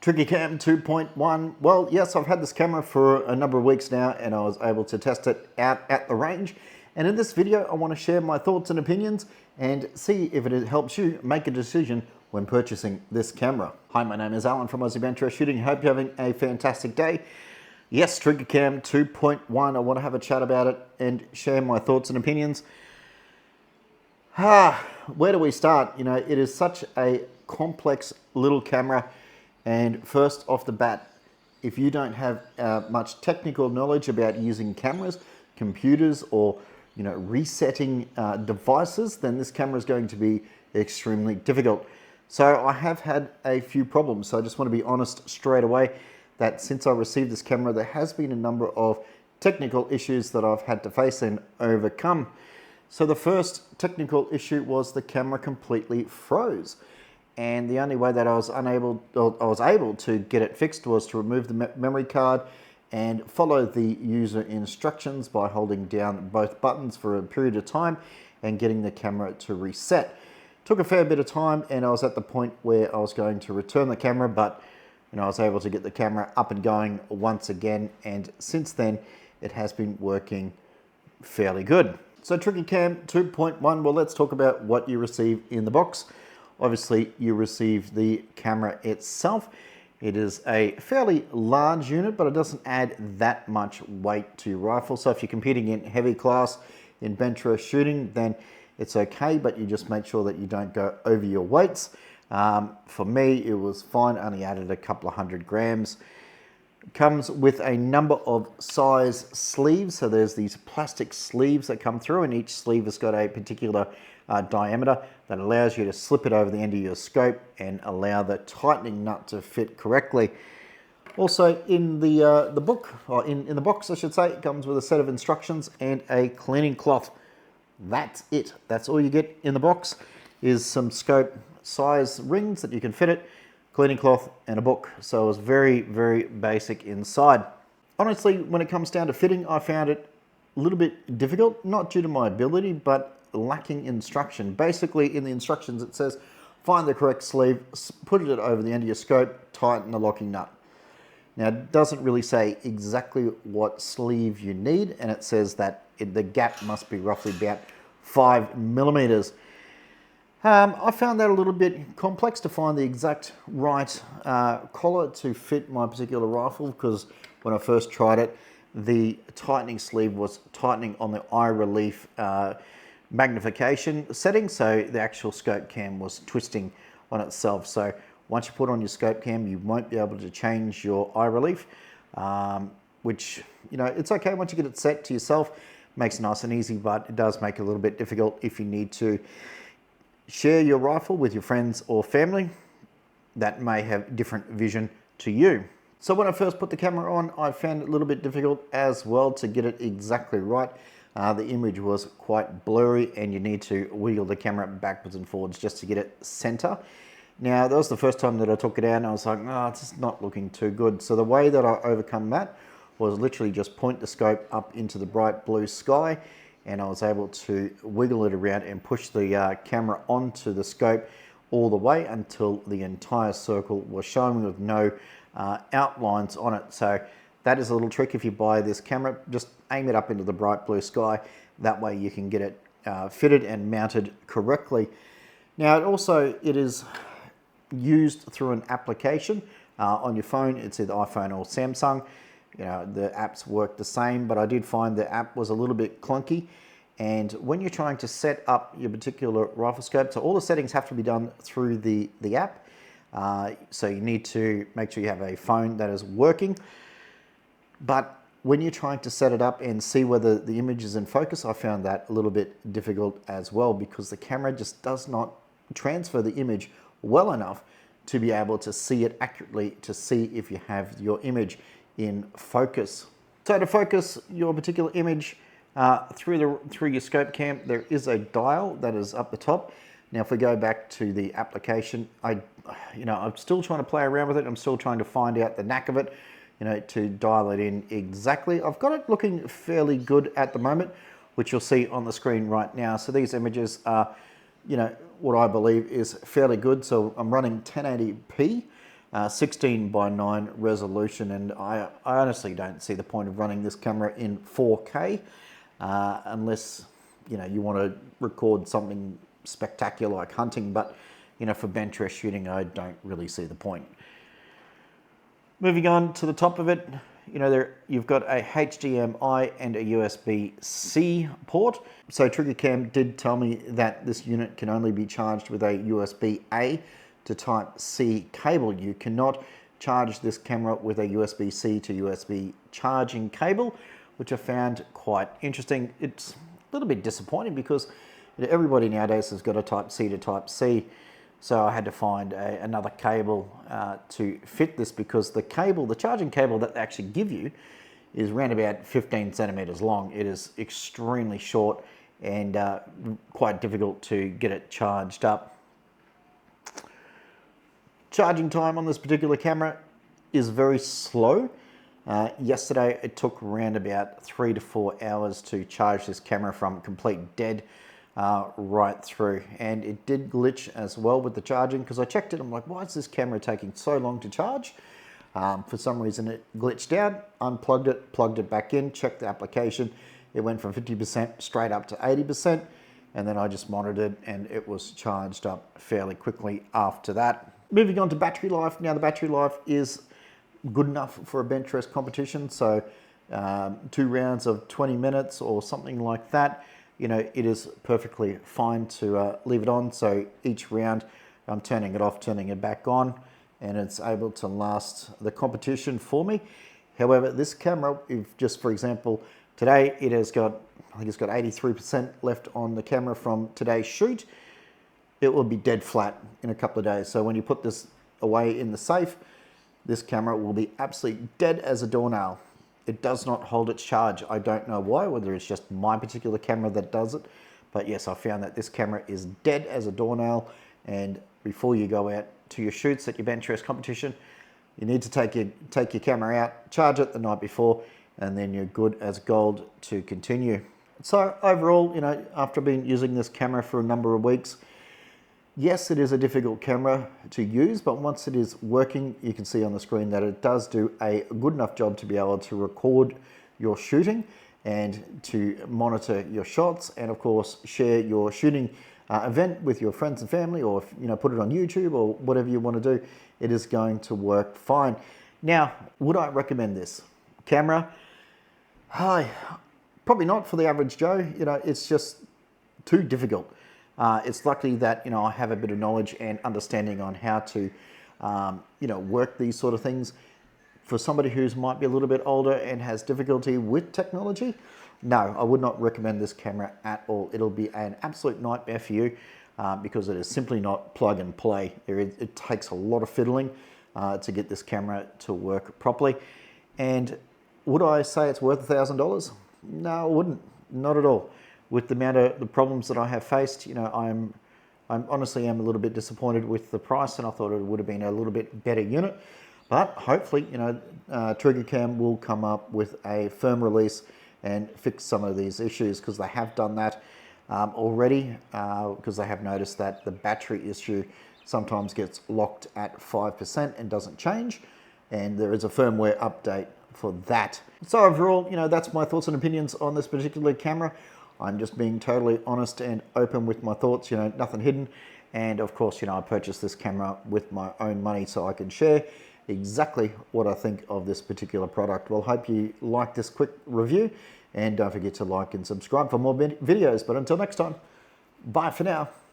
TriggerCam 2.1. Well, yes, I've had this camera for a number of weeks now and I was able to test it out at the range. And in this video, I want to share my thoughts and opinions and see if it helps you make a decision when purchasing this camera. Hi, my name is Alan from Aussie Venture Shooting. Hope you're having a fantastic day. Yes, TriggerCam 2.1. I want to have a chat about it and share my thoughts and opinions. Where do we start? You know, it is such a complex little camera. And first off the bat, if you don't have much technical knowledge about using cameras, computers, or resetting devices, then this camera is going to be extremely difficult. So I have had a few problems. So I just want to be honest straight away that since I received this camera, there has been a number of technical issues that I've had to face and overcome. So the first technical issue was the camera completely froze. And the only way that I was able to get it fixed was to remove the memory card and follow the user instructions by holding down both buttons for a period of time and getting the camera to reset. Took a fair bit of time and I was at the point where I was going to return the camera, but I was able to get the camera up and going once again, and since then it has been working fairly good. So TriggerCam 2.1, well, let's talk about what you receive in the box. Obviously, you receive the camera itself. It is a fairly large unit, but it doesn't add that much weight to your rifle. So if you're competing in heavy class in venture shooting, then it's okay, but you just make sure that you don't go over your weights. For me, it was fine. I only added a couple of 100 grams. It comes with a number of size sleeves. So there's these plastic sleeves that come through, and each sleeve has got a particular diameter that allows you to slip it over the end of your scope and allow the tightening nut to fit correctly. Also in the book, or in the box I should say, it comes with a set of instructions and a cleaning cloth. That's it. That's all you get in the box, is some scope size rings that you can fit it, cleaning cloth, and a book. So it was very, very basic inside. Honestly, when it comes down to fitting, I found it a little bit difficult, not due to my ability, but lacking instruction. Basically, in the instructions it says, find the correct sleeve, put it over the end of your scope, tighten the locking nut. Now, it doesn't really say exactly what sleeve you need, and it says that the gap must be roughly about 5 millimeters. I found that a little bit complex to find the exact right collar to fit my particular rifle, because when I first tried it, the tightening sleeve was tightening on the eye relief magnification setting, so the actual scope cam was twisting on itself. So once you put on your scope cam, you won't be able to change your eye relief, which, it's okay once you get it set to yourself. Makes it nice and easy, but it does make it a little bit difficult if you need to share your rifle with your friends or family that may have different vision to you. So when I first put the camera on, I found it a little bit difficult as well to get it exactly right. The image was quite blurry and you need to wiggle the camera backwards and forwards just to get it center. Now, that was the first time that I took it out and I was like, oh, it's just not looking too good. So the way that I overcome that was literally just point the scope up into the bright blue sky, and I was able to wiggle it around and push the camera onto the scope all the way until the entire circle was showing with no outlines on it. So that is a little trick. If you buy this camera, just aim it up into the bright blue sky. That way you can get it fitted and mounted correctly. Now, it is used through an application on your phone. It's either iPhone or Samsung. The apps work the same, but I did find the app was a little bit clunky. And when you're trying to set up your particular rifle scope, so all the settings have to be done through the app. So you need to make sure you have a phone that is working. But when you're trying to set it up and see whether the image is in focus, I found that a little bit difficult as well, because the camera just does not transfer the image well enough to be able to see it accurately, to see if you have your image in focus. So to focus your particular image through your scope cam, there is a dial that is up the top. Now, if we go back to the application, I'm still trying to play around with it. I'm still trying to find out the knack of it, to dial it in exactly. I've got it looking fairly good at the moment, which you'll see on the screen right now. So these images are, what I believe is fairly good. So I'm running 1080p 16:9 resolution, and I honestly don't see the point of running this camera in 4K unless you want to record something spectacular like hunting, but for bench rest shooting I don't really see the point. Moving on to the top of it, you've got a HDMI and a USB-C port. So TriggerCam did tell me that this unit can only be charged with a USB-A to Type-C cable. You cannot charge this camera with a USB-C to USB charging cable, which I found quite interesting. It's a little bit disappointing because everybody nowadays has got a Type-C to Type-C. So I had to find another cable to fit this, because the charging cable that they actually give you is around about 15 centimeters long. It is extremely short and quite difficult to get it charged up. Charging time on this particular camera is very slow. Yesterday it took around about 3 to 4 hours to charge this camera from complete dead right through, and it did glitch as well with the charging, because I checked it. I'm like, why is this camera taking so long to charge? For some reason it glitched out. Unplugged it, plugged it back in, checked the application. It went from 50% straight up to 80%, and then I just monitored and it was charged up fairly quickly after that. Moving on to battery life. Now the battery life is good enough for a bench rest competition, so 2 rounds of 20 minutes or something like that. It is perfectly fine to leave it on. So each round I'm turning it off, turning it back on, and it's able to last the competition for me. However, this camera, if just for example, today it has got, I think it's got 83% left on the camera from today's shoot, it will be dead flat in a couple of days. So when you put this away in the safe, this camera will be absolutely dead as a doornail. It does not hold its charge. I don't know why, whether it's just my particular camera that does it. But yes, I found that this camera is dead as a doornail. And before you go out to your shoots at your bench rest competition, you need to take your camera out, charge it the night before, and then you're good as gold to continue. So overall, after being using this camera for a number of weeks, yes, it is a difficult camera to use, but once it is working, you can see on the screen that it does do a good enough job to be able to record your shooting and to monitor your shots, and of course share your shooting event with your friends and family, or put it on YouTube or whatever you want to do. It is going to work fine. Now, would I recommend this camera? Hi, probably not for the average Joe. It's just too difficult. It's lucky that I have a bit of knowledge and understanding on how to work these sort of things. For somebody who's might be a little bit older and has difficulty with technology, no, I would not recommend this camera at all. It'll be an absolute nightmare for you because it is simply not plug and play. It takes a lot of fiddling to get this camera to work properly. And would I say it's worth $1,000? No, I wouldn't. Not at all. With the amount of the problems that I have faced, I'm honestly am a little bit disappointed with the price, and I thought it would have been a little bit better unit. But hopefully, TriggerCam will come up with a firm release and fix some of these issues, because they have done that already, because they have noticed that the battery issue sometimes gets locked at 5% and doesn't change, and there is a firmware update for that. So overall, that's my thoughts and opinions on this particular camera. I'm just being totally honest and open with my thoughts, nothing hidden. And of course, I purchased this camera with my own money so I can share exactly what I think of this particular product. Well, hope you like this quick review, and don't forget to like and subscribe for more videos. But until next time, bye for now.